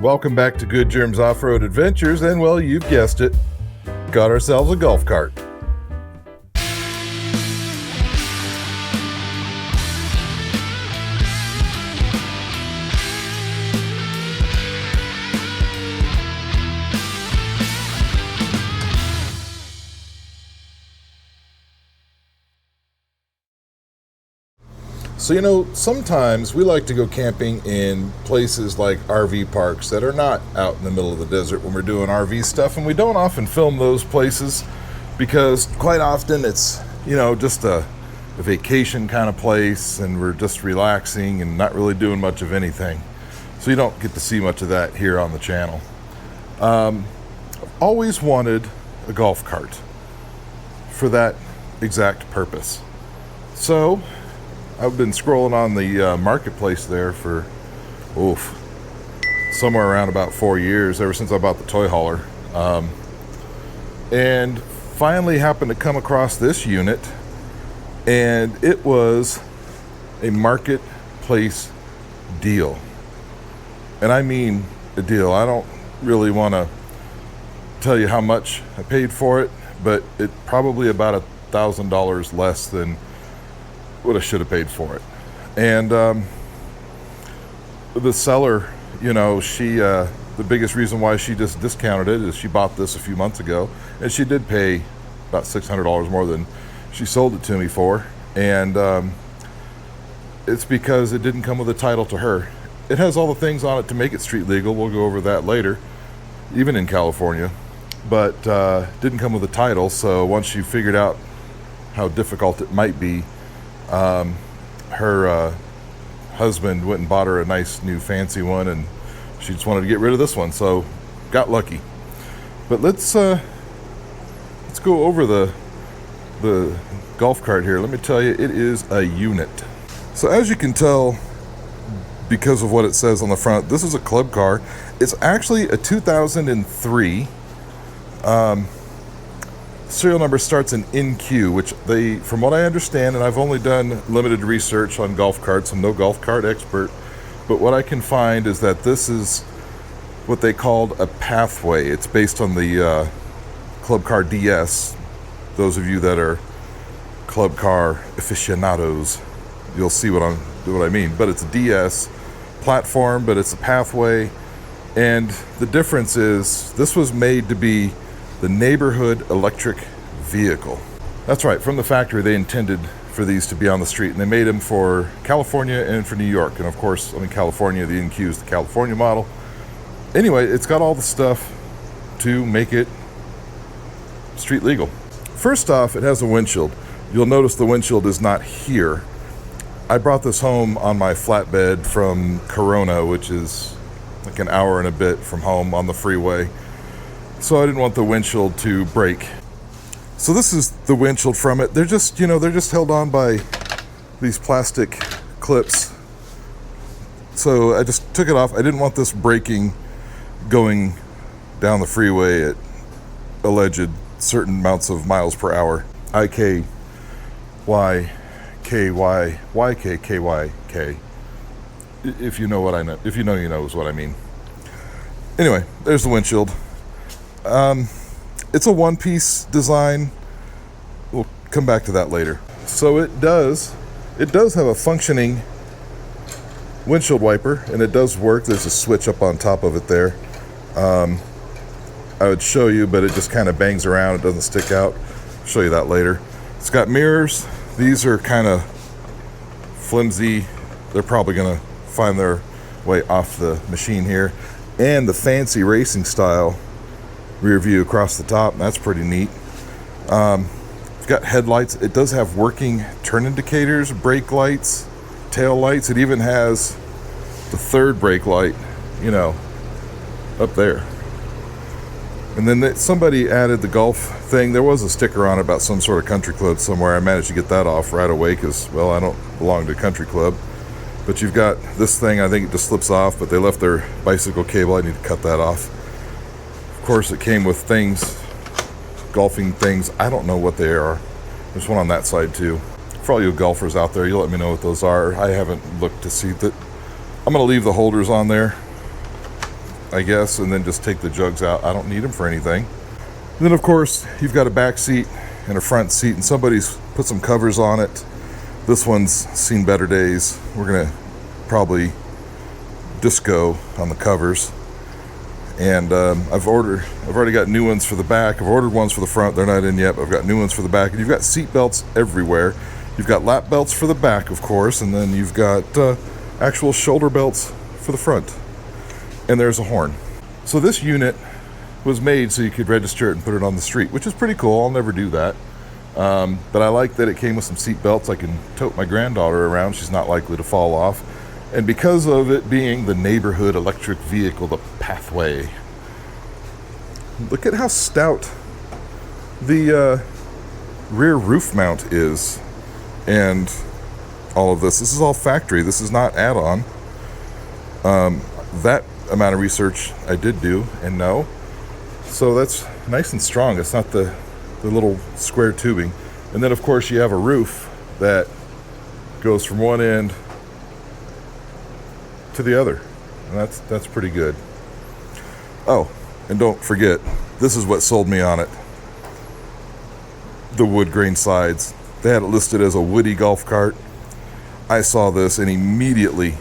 Welcome back to Good Germs Off-Road Adventures, and well, you've guessed it, got ourselves a golf cart. So, sometimes we like to go camping in places like RV parks that are not out in the middle of the desert when we're doing RV stuff, and we don't often film those places because quite often it's, just a vacation kind of place and we're just relaxing and not really doing much of anything. So you don't get to see much of that here on the channel. I've always wanted a golf cart for that exact purpose. So I've been scrolling on the marketplace there for, somewhere around about 4 years, ever since I bought the toy hauler. And finally happened to come across this unit, and it was a marketplace deal. And I mean a deal. I don't really want to tell you how much I paid for it, but it probably about $1,000 less than what I should have paid for it. And the seller, she the biggest reason why she just discounted it is she bought this a few months ago, and she did pay about $600 more than she sold it to me for. And it's because it didn't come with a title to her. It has all the things on it to make it street legal. We'll go over that later, even in California, but didn't come with a title. So once she figured out how difficult it might be, her husband went and bought her a nice new fancy one, and she just wanted to get rid of this one, so got lucky. But let's go over the golf cart here. Let me tell you, it is a unit. So as you can tell, because of what it says on the front, this is a club car. It's actually a 2003. Serial number starts in NQ, which from what I understand, and I've only done limited research on golf carts, I'm no golf cart expert, but what I can find is that this is what they called a pathway. It's based on the Club Car DS. Those of you that are club car aficionados, you'll see what I mean. But it's a DS platform, but it's a pathway, and the difference is this was made to be the neighborhood electric vehicle. That's right, from the factory they intended for these to be on the street, and they made them for California and for New York. And of course, California, the NQ is the California model. Anyway, it's got all the stuff to make it street legal. First off, it has a windshield. You'll notice the windshield is not here. I brought this home on my flatbed from Corona, which is like an hour and a bit from home on the freeway. So I didn't want the windshield to break. So this is the windshield from it. They're just, they're just held on by these plastic clips. So I just took it off. I didn't want this breaking going down the freeway at alleged certain amounts of miles per hour. IKYKYYK. If you know what I know. If you know, is what I mean. Anyway, there's the windshield. It's a one-piece design. We'll come back to that later. So it does have a functioning windshield wiper, and it does work. There's a switch up on top of it there. I would show you, but it just kind of bangs around. It doesn't stick out. I'll show you that later. It's got mirrors. These are kind of flimsy. They're probably going to find their way off the machine here. And the fancy racing style rear view across the top. That's pretty neat. It's got headlights. It does have working turn indicators, brake lights, tail lights. It even has the third brake light, up there. And then somebody added the golf thing. There was a sticker on it about some sort of country club somewhere. I managed to get that off right away because, well, I don't belong to a country club. But you've got this thing, I think it just slips off, but they left their bicycle cable. I need to cut that off. Of course, it came with things, golfing things. I don't know what they are. There's one on that side too. For all you golfers out there, you'll let me know what those are. I haven't looked to see that. I'm going to leave the holders on there. I guess, and then just take the jugs out. I don't need them for anything. And then of course you've got a back seat and a front seat, and somebody's put some covers on it. This one's seen better days. We're gonna probably disco on the covers. And I've already got new ones for the back. I've ordered ones for the front. They're not in yet, but I've got new ones for the back. And you've got seat belts everywhere. You've got lap belts for the back, of course, and then you've got actual shoulder belts for the front. And there's a horn. So this unit was made so you could register it and put it on the street, which is pretty cool. I'll never do that. But I like that it came with some seat belts. I can tote my granddaughter around. She's not likely to fall off. And because of it being the neighborhood electric vehicle, the Pathway, look at how stout the rear roof mount is, and all of this. This is all factory. This is not add-on. That amount of research I did do and know. So that's nice and strong. It's not the little square tubing. And then of course you have a roof that goes from one end to the other, and that's pretty good. Oh, and don't forget, this is what sold me on it. The wood grain sides. They had it listed as a woody golf cart. I saw this and immediately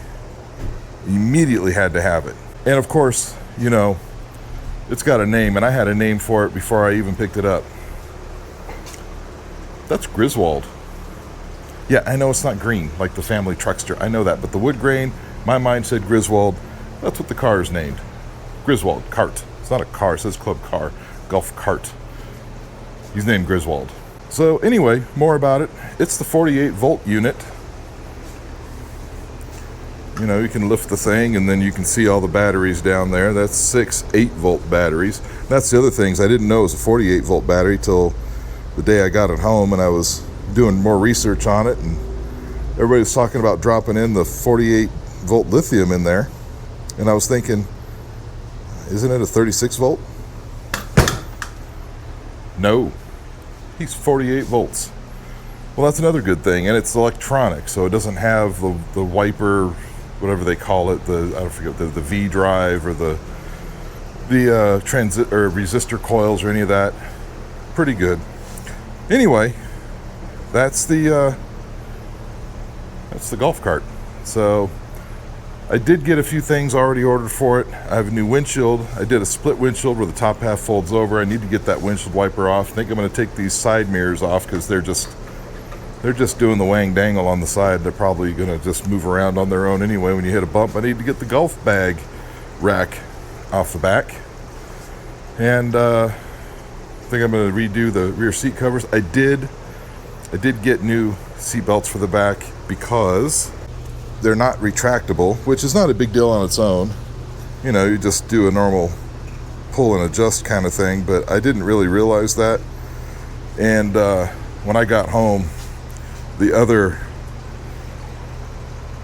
had to have it. And of course, you know, it's got a name, and I had a name for it before I even picked it up. That's Griswald. Yeah, I know it's not green like the family truckster. I know that, but the wood grain, my mind said Griswold. That's what the car is named. Griswold cart. It's not a car. It says club car. Golf cart. He's named Griswold. So anyway, more about it. It's the 48 volt unit. You know, you can lift the thing and then you can see all the batteries down there. That's 6 8-volt batteries. That's the other things. I didn't know it was a 48 volt battery till the day I got it home, and I was doing more research on it, and everybody's talking about dropping in the 48 volt lithium in there. And I was thinking, isn't it a 36 volt? No, he's 48 volts. Well, that's another good thing, and it's electronic, so it doesn't have the wiper, whatever they call it, I forget, the V drive or the transit or resistor coils or any of that. Pretty good. Anyway, that's the golf cart. So I did get a few things already ordered for it. I have a new windshield. I did a split windshield where the top half folds over. I need to get that windshield wiper off. I think I'm going to take these side mirrors off because they're just doing the wang dangle on the side. They're probably going to just move around on their own anyway when you hit a bump. I need to get the golf bag rack off the back. And I think I'm going to redo the rear seat covers. I did get new seat belts for the back because they're not retractable, which is not a big deal on its own. You know, you just do a normal pull and adjust kind of thing, but I didn't really realize that. And when I got home, the other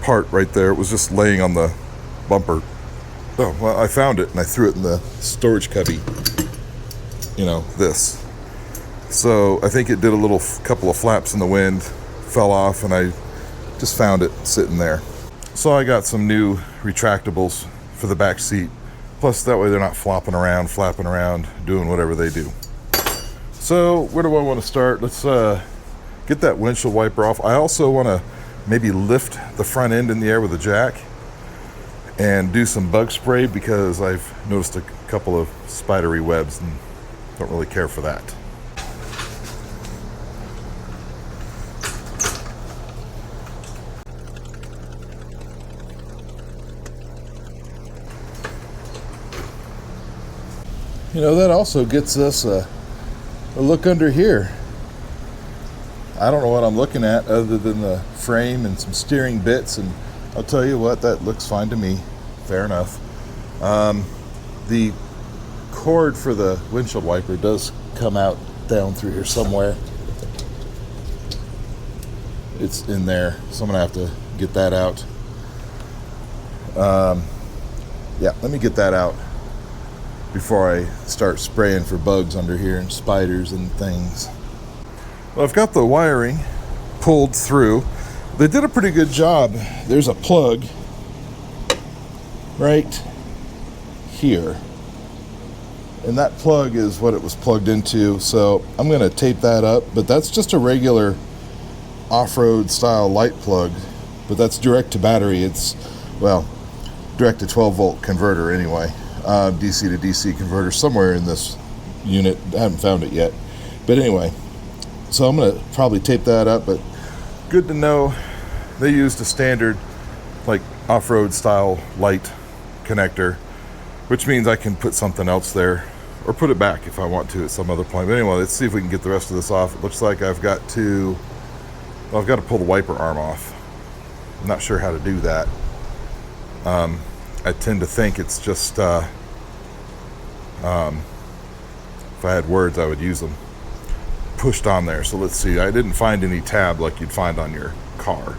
part right there was just laying on the bumper. Oh, well, I found it and I threw it in the storage cubby. You know, this. So I think it did a couple of flaps in the wind, fell off, and I just found it sitting there. So I got some new retractables for the back seat. Plus that way they're not flapping around, doing whatever they do. So where do I want to start? Let's get that windshield wiper off. I also want to maybe lift the front end in the air with a jack and do some bug spray because I've noticed a couple of spidery webs and don't really care for that. You know, that also gets us a look under here. I don't know what I'm looking at other than the frame and some steering bits, and I'll tell you what, that looks fine to me. Fair enough. The cord for the windshield wiper does come out down through here somewhere. It's in there, so I'm gonna have to get that out. Yeah, let me get that out before I start spraying for bugs under here and spiders and things. Well, I've got the wiring pulled through. They did a pretty good job. There's a plug right here. And that plug is what it was plugged into, so I'm going to tape that up. But that's just a regular off-road style light plug, but that's direct to battery. It's, well, direct to 12 volt converter anyway. DC to DC converter somewhere in this unit. I haven't found it yet. But anyway, so I'm going to probably tape that up, but good to know they used a standard like off-road style light connector, which means I can put something else there or put it back if I want to at some other point. But anyway, let's see if we can get the rest of this off. It looks like I've got to pull the wiper arm off. I'm not sure how to do that. I tend to think it's just if I had words I would use them pushed on there. So let's see, I didn't find any tab like you'd find on your car.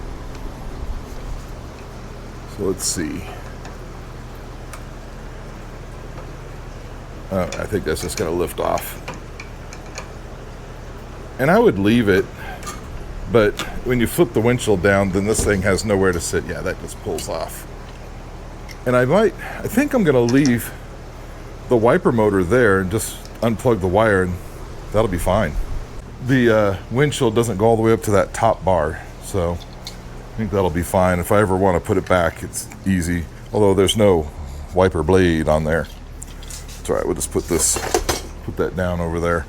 So let's see. I think that's just going to lift off. And I would leave it, but when you flip the windshield down, then this thing has nowhere to sit. Yeah, that just pulls off. And I think I'm going to leave the wiper motor there and just unplug the wire, and that'll be fine. The windshield doesn't go all the way up to that top bar, so I think that'll be fine. If I ever want to put it back, it's easy. Although there's no wiper blade on there. It's all right, we'll just put that down over there.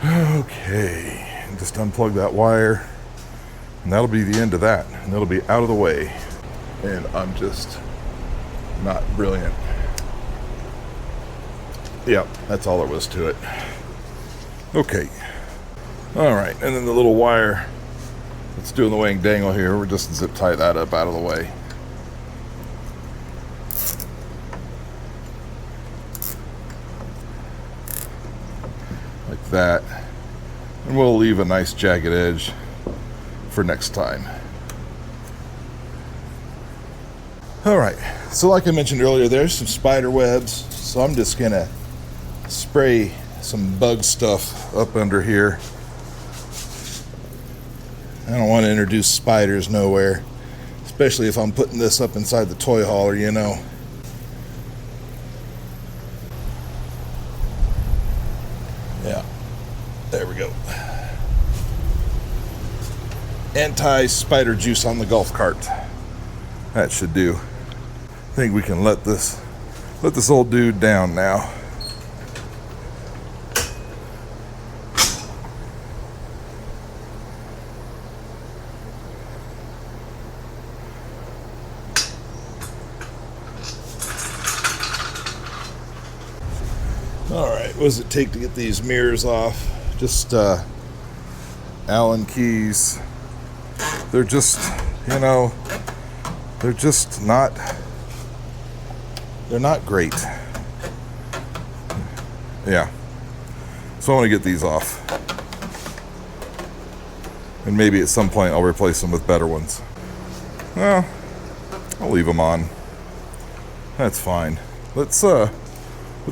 Okay, just unplug that wire, and that'll be the end of that, and it'll be out of the way. And I'm just not brilliant. Yep, that's all there was to it. Okay. All right, and then the little wire that's doing the wing dangle here, we're just zip tie that up out of the way. Like that. And we'll leave a nice jagged edge for next time. All right, so like I mentioned earlier, there's some spider webs, so I'm just gonna spray some bug stuff up under here. I don't want to introduce spiders nowhere, especially if I'm putting this up inside the toy hauler, you know. Yeah, there we go. Anti-spider juice on the golf cart. That should do. I think we can let this old dude down now. All right, what does it take to get these mirrors off? Just Allen keys. They're just, you know, they're just not, they're not great. Yeah. So I want to get these off. And maybe at some point I'll replace them with better ones. Well, I'll leave them on. That's fine. Let's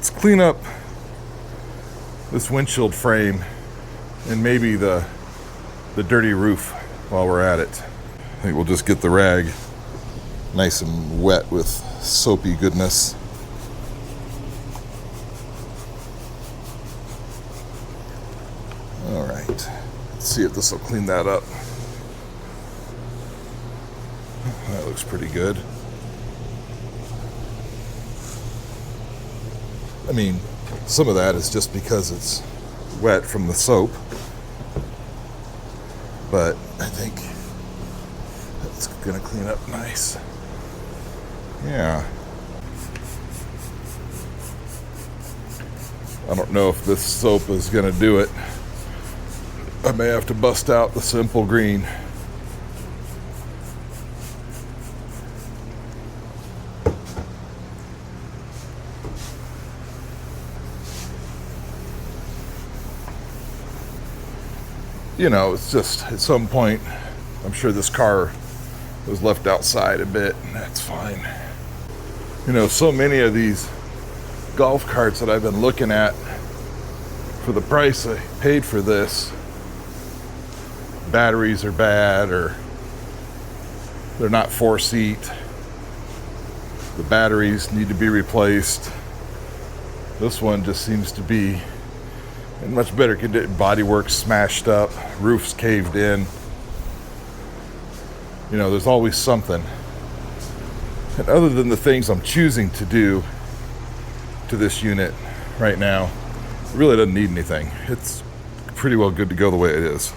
clean up this windshield frame and maybe the dirty roof while we're at it. I think we'll just get the rag nice and wet with soapy goodness. All right, let's see if this will clean that up. That looks pretty good. I mean, some of that is just because it's wet from the soap, but I think that's gonna clean up nice. Yeah. I don't know if this soap is gonna do it. I may have to bust out the simple green. You know, it's just at some point, I'm sure this car was left outside a bit, and that's fine. You know, so many of these golf carts that I've been looking at, for the price I paid for this, batteries are bad, or they're not 4-seat. The batteries need to be replaced. This one just seems to be in much better condition. Bodywork smashed up, roof's caved in. You know, there's always something. And other than the things I'm choosing to do to this unit right now, it really doesn't need anything. It's pretty well good to go the way it is.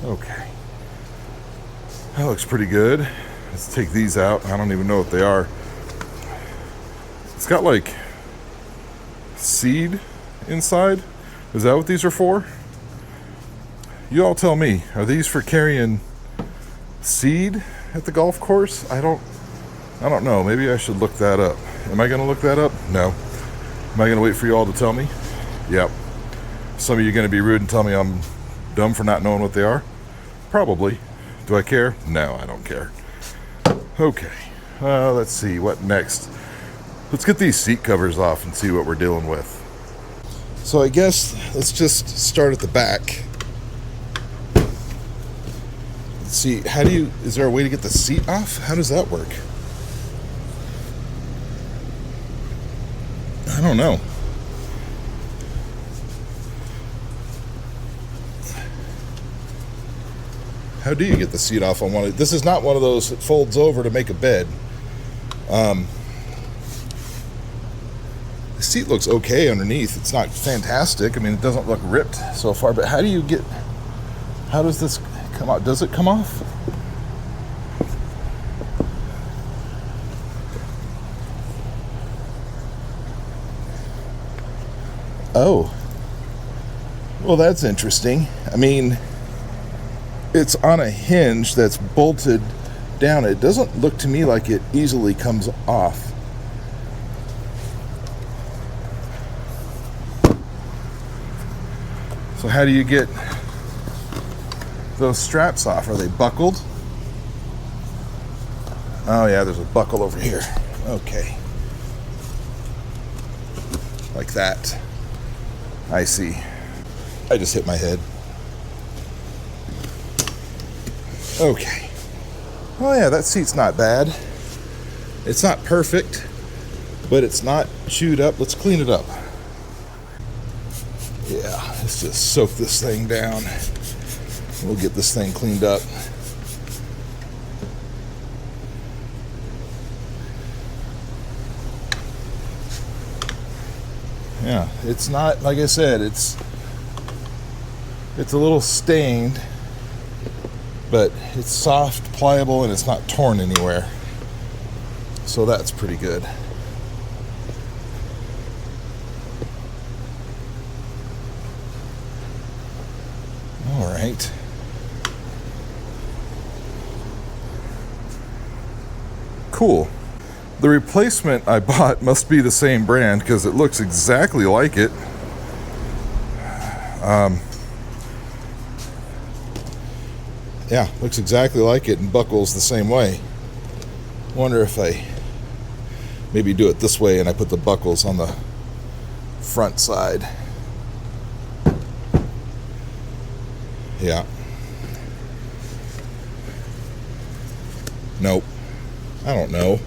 Okay. That looks pretty good. Let's take these out. I don't even know what they are. It's got like seed inside. Is that what these are for? You all tell me. Are these for carrying seed at the golf course? I don't know. Maybe I should look that up. Am I going to look that up? No. Am I going to wait for you all to tell me? Yep. Some of you are going to be rude and tell me I'm dumb for not knowing what they are? Probably. Do I care? No, I don't care. Okay. Let's see. What next? Let's get these seat covers off and see what we're dealing with. So I guess let's just start at the back. Let's see. Is there a way to get the seat off? How does that work? I don't know. How do you get the seat off on one of... This is not one of those that folds over to make a bed. The seat looks okay underneath. It's not fantastic. I mean, it doesn't look ripped so far, but how does this come out? Does it come off? Oh. Well, that's interesting. I mean, it's on a hinge that's bolted down. It doesn't look to me like it easily comes off. So how do you get those straps off? Are they buckled? Oh yeah, there's a buckle over here. Okay. Like that. I see. I just hit my head. Okay. Oh yeah, that seat's not bad. It's not perfect, but it's not chewed up. Let's clean it up. Yeah, let's just soak this thing down. We'll get this thing cleaned up. Yeah, it's not, like I said, it's a little stained, but it's soft, pliable, and it's not torn anywhere. So that's pretty good. All right. Cool. The replacement I bought must be the same brand because it looks exactly like it. Yeah, looks exactly like it and buckles the same way. Wonder if I maybe do it this way and I put the buckles on the front side. Yeah. Nope. I don't know.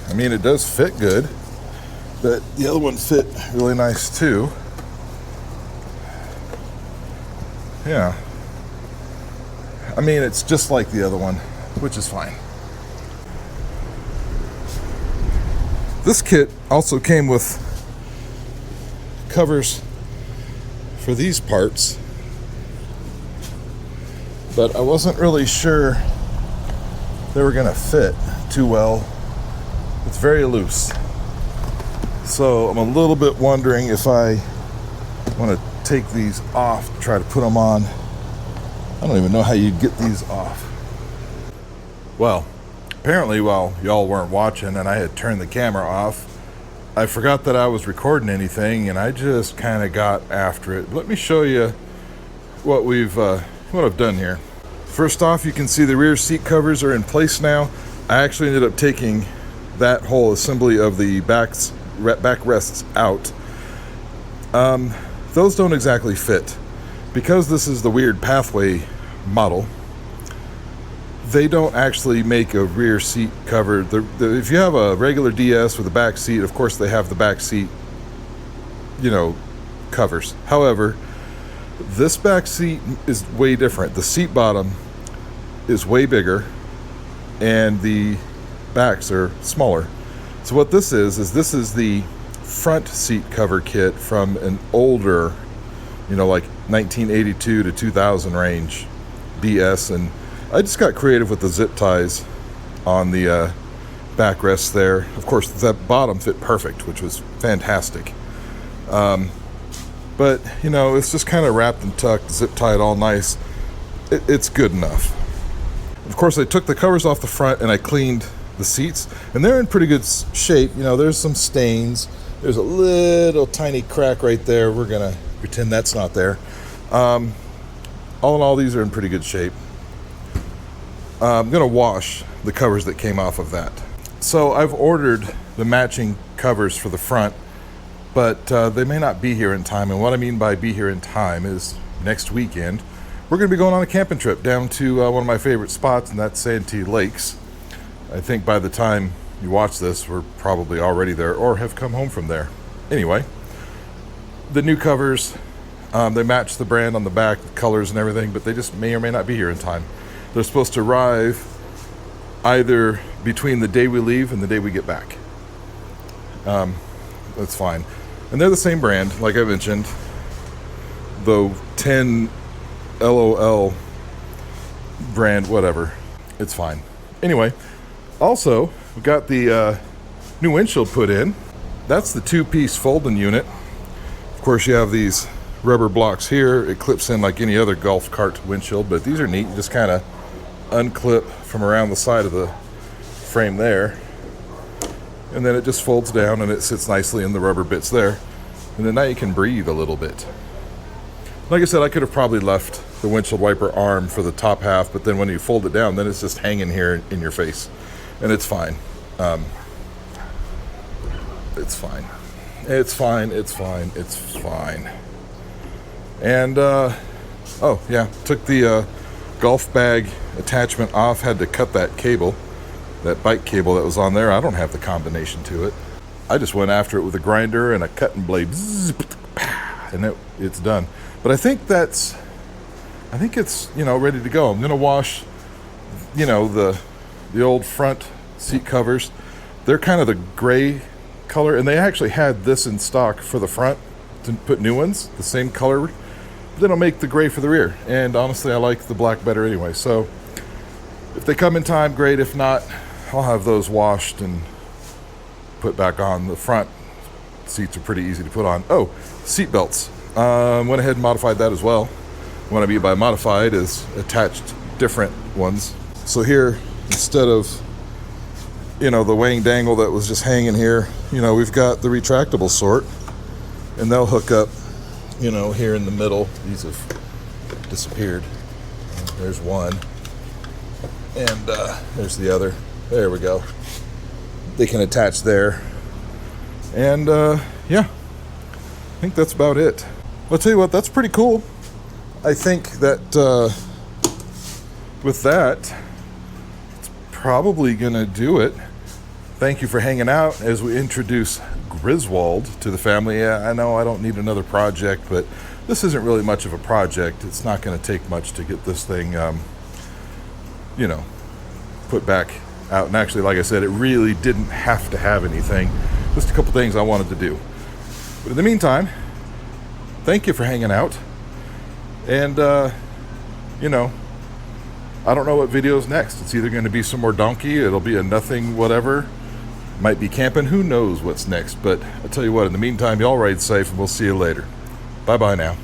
I mean, it does fit good, but the other one fit really nice too. Yeah. I mean, it's just like the other one, which is fine. This kit also came with covers for these parts, but I wasn't really sure they were gonna fit too well. It's very loose. So I'm a little bit wondering if I want to take these off, try to put them on. I don't even know how you get these off. Well, apparently while y'all weren't watching and I had turned the camera off, I forgot that I was recording anything and I just kind of got after it. Let me show you what I've done here. First off, you can see the rear seat covers are in place now. I actually ended up taking that whole assembly of the backrests out. Those don't exactly fit. because this is the weird pathway model, they don't actually make a rear seat cover. If you have a regular DS with a back seat, of course they have the back seat, covers. However, this back seat is way different. The seat bottom is way bigger and the backs are smaller. So what this is this is the front seat cover kit from an older, like 1982 to 2000 range DS, and I just got creative with the zip ties on the backrests there. Of course, that bottom fit perfect, which was fantastic. But, it's just kind of wrapped and tucked, zip tied all nice. It's good enough. Of course, I took the covers off the front and I cleaned the seats, and they're in pretty good shape. There's some stains. There's a little tiny crack right there. We're going to pretend that's not there. All in all, these are in pretty good shape. I'm going to wash the covers that came off of that. So I've ordered the matching covers for the front, but they may not be here in time. And what I mean by be here in time is next weekend, we're going to be going on a camping trip down to one of my favorite spots, and that's Santee Lakes. I think by the time you watch this, we're probably already there or have come home from there. Anyway, the new covers, they match the brand on the back, the colors and everything, but they just may or may not be here in time. They're supposed to arrive either between the day we leave and the day we get back. That's fine. And they're the same brand, like I mentioned, the 10 LOL brand, whatever. It's fine. Anyway, also, we got the new windshield put in. That's the two-piece folding unit. Of course, you have these rubber blocks here. It clips in like any other golf cart windshield, but these are neat. You just kind of unclip from around the side of the frame there, and then it just folds down and it sits nicely in the rubber bits there, and then now you can breathe a little bit. Like I said, I could have probably left the windshield wiper arm for the top half, but then when you fold it down, then it's just hanging here in your face, and it's fine. It's fine. It's fine. It's fine. It's fine. And oh yeah, took the golf bag attachment off. Had to cut that cable, that bike cable that was on there. I don't have the combination to it. I just went after it with a grinder and a cutting blade, and it's done. But I think it's ready to go. I'm gonna wash, the old front seat covers. They're kind of the gray color, and they actually had this in stock for the front to put new ones, the same color. Then I'll make the gray for the rear, and honestly I like the black better anyway, so if they come in time, great. If not, I'll have those washed and put back on. The front seats are pretty easy to put on. Oh, seat belts, went ahead and modified that as well. What I mean by modified is attached different ones. So here, instead of the wang dangle that was just hanging here, we've got the retractable sort, and they'll hook up here in the middle. These have disappeared. There's one, and there's the other. There we go. They can attach there, and yeah, I think that's about it. I'll tell you what, that's pretty cool. I think that with that, it's probably gonna do it. Thank you for hanging out as we introduce Griswald to the family. Yeah, I know I don't need another project, but this isn't really much of a project. It's not going to take much to get this thing, put back out. And actually, like I said, it really didn't have to have anything. Just a couple things I wanted to do. But in the meantime, thank you for hanging out. And, I don't know what video's next. It's either going to be some more donkey, it'll be a nothing whatever. Might be camping, who knows what's next. But I'll tell you what, in the meantime, y'all ride safe, and we'll see you later. Bye-bye now.